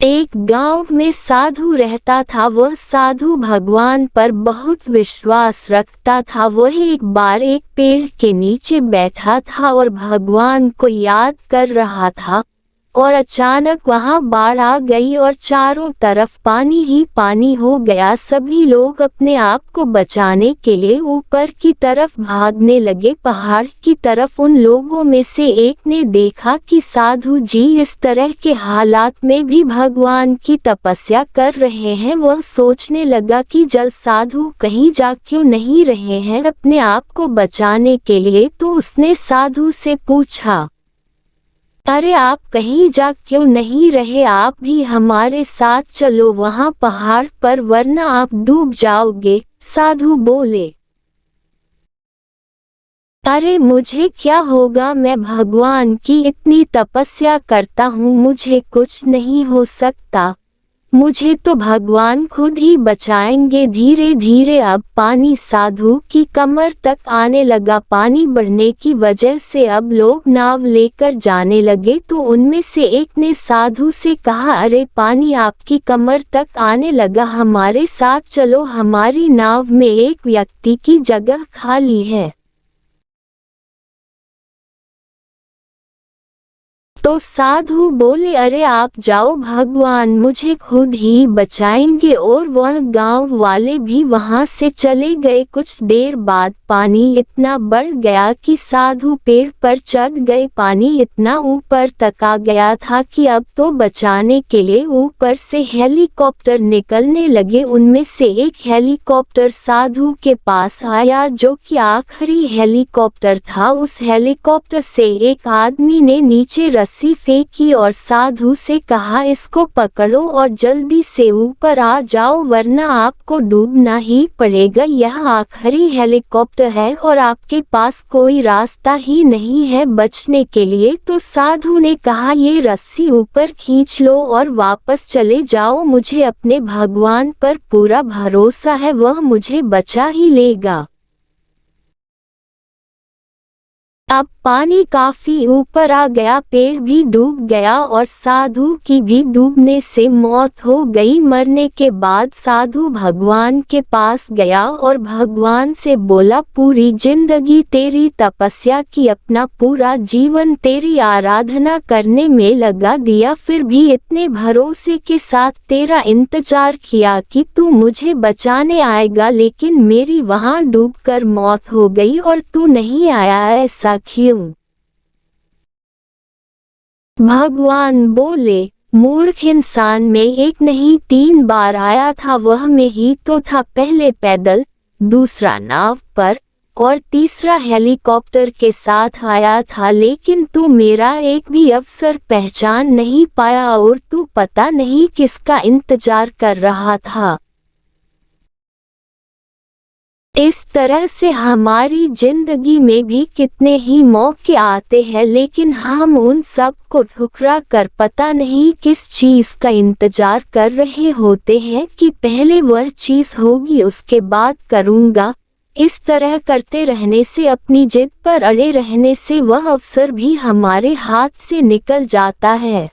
एक गांव में साधु रहता था। वह साधु भगवान पर बहुत विश्वास रखता था। वह एक बार एक पेड़ के नीचे बैठा था और भगवान को याद कर रहा था, और अचानक वहां बाढ़ आ गई और चारों तरफ पानी ही पानी हो गया। सभी लोग अपने आप को बचाने के लिए ऊपर की तरफ भागने लगे, पहाड़ की तरफ। उन लोगों में से एक ने देखा कि साधु जी इस तरह के हालात में भी भगवान की तपस्या कर रहे हैं। वह सोचने लगा कि जल साधु कहीं जा क्यों नहीं रहे हैं अपने आप को बचाने के लिए। तो उसने साधु से पूछा, अरे आप कहीं जा क्यों नहीं रहे? आप भी हमारे साथ चलो वहां पहाड़ पर, वरना आप डूब जाओगे। साधु बोले, अरे मुझे क्या होगा, मैं भगवान की इतनी तपस्या करता हूँ, मुझे कुछ नहीं हो सकता, मुझे तो भगवान खुद ही बचाएंगे। धीरे धीरे अब पानी साधु की कमर तक आने लगा। पानी बढ़ने की वजह से अब लोग नाव लेकर जाने लगे। तो उनमें से एक ने साधु से कहा, अरे पानी आपकी कमर तक आने लगा, हमारे साथ चलो, हमारी नाव में एक व्यक्ति की जगह खाली है। तो साधु बोले, अरे आप जाओ, भगवान मुझे खुद ही बचाएंगे। और वह गांव वाले भी वहां से चले गए। कुछ देर बाद पानी इतना बढ़ गया कि साधु पेड़ पर चढ़ गए। पानी इतना ऊपर तक आ गया था कि अब तो बचाने के लिए ऊपर से हेलीकॉप्टर निकलने लगे। उनमें से एक हेलीकॉप्टर साधु के पास आया, जो कि आखिरी हेलीकॉप्टर था। उस हेलीकॉप्टर से एक आदमी ने नीचे रस्सी फेंकी और साधु से कहा, इसको पकड़ो और जल्दी से ऊपर आ जाओ, वरना आपको डूबना ही पड़ेगा। यह आखिरी हेलीकॉप्टर है और आपके पास कोई रास्ता ही नहीं है बचने के लिए। तो साधु ने कहा, ये रस्सी ऊपर खींच लो और वापस चले जाओ, मुझे अपने भगवान पर पूरा भरोसा है, वह मुझे बचा ही लेगा। अब पानी काफी ऊपर आ गया, पेड़ भी डूब गया और साधु की भी डूबने से मौत हो गई। मरने के बाद साधु भगवान के पास गया और भगवान से बोला, पूरी जिंदगी तेरी तपस्या की, अपना पूरा जीवन तेरी आराधना करने में लगा दिया, फिर भी इतने भरोसे के साथ तेरा इंतजार किया कि तू मुझे बचाने आएगा, लेकिन मेरी वहां डूबकर मौत हो गई और तू नहीं आया, ऐसा क्यों? भगवान बोले, मूर्ख इंसान में एक नहीं 3 बार आया था, वह में ही तो था। पहले पैदल, दूसरा नाव पर और तीसरा हेलीकॉप्टर के साथ आया था, लेकिन तू मेरा एक भी अवसर पहचान नहीं पाया और तू पता नहीं किसका इंतजार कर रहा था। इस तरह से हमारी जिंदगी में भी कितने ही मौके आते हैं, लेकिन हम उन सब को ठुकरा कर पता नहीं किस चीज़ का इंतजार कर रहे होते हैं कि पहले वह चीज़ होगी उसके बाद करूँगा। इस तरह करते रहने से, अपनी जिद पर अड़े रहने से वह अवसर भी हमारे हाथ से निकल जाता है।